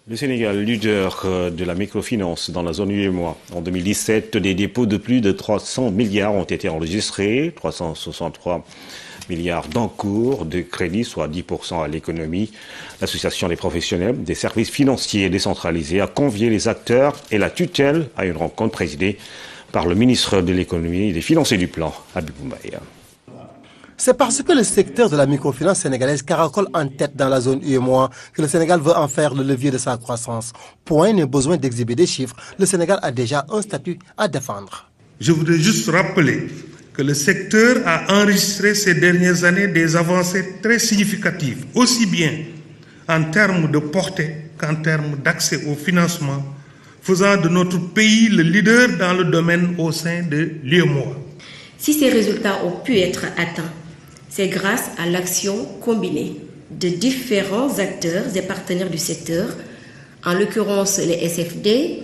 Le Sénégal, leader de la microfinance dans la zone UEMOA. En 2017, des dépôts de plus de 300 milliards ont été enregistrés, 363 milliards d'encours de crédit, soit 10% à l'économie. L'Association des professionnels des services financiers décentralisés a convié les acteurs et la tutelle à une rencontre présidée par le ministre de l'économie et des finances et du plan, Habib Mbaye. C'est parce que le secteur de la microfinance sénégalaise caracole en tête dans la zone UEMOA que le Sénégal veut en faire le levier de sa croissance. Point n'est besoin d'exhiber des chiffres, le Sénégal a déjà un statut à défendre. Je voudrais juste rappeler que le secteur a enregistré ces dernières années des avancées très significatives, aussi bien en termes de portée qu'en termes d'accès au financement, faisant de notre pays le leader dans le domaine au sein de l'UEMOA. Si ces résultats ont pu être atteints, c'est grâce à l'action combinée de différents acteurs et partenaires du secteur, en l'occurrence les SFD,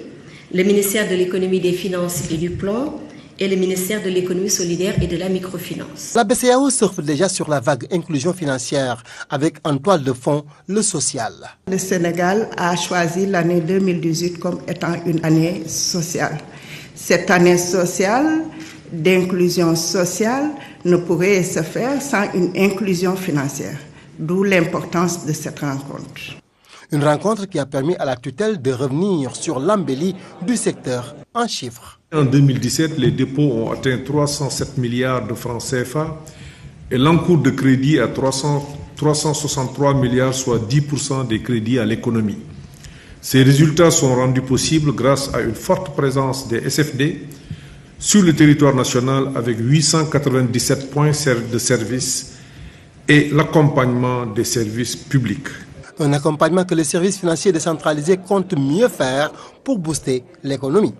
le ministère de l'économie, des finances et du plan et le ministère de l'économie solidaire et de la microfinance. La BCEAO surfe déjà sur la vague inclusion financière avec en toile de fond le social. Le Sénégal a choisi l'année 2018 comme étant une année sociale. Cette année sociale d'inclusion sociale ne pourrait se faire sans une inclusion financière, d'où l'importance de cette rencontre. Une rencontre qui a permis à la tutelle de revenir sur l'embellie du secteur en chiffres. En 2017, les dépôts ont atteint 307 milliards de francs CFA et l'encours de crédit à 363 milliards, soit 10% des crédits à l'économie. Ces résultats sont rendus possibles grâce à une forte présence des SFD sur le territoire national avec 897 points de service et l'accompagnement des services publics. Un accompagnement que les services financiers décentralisés comptent mieux faire pour booster l'économie.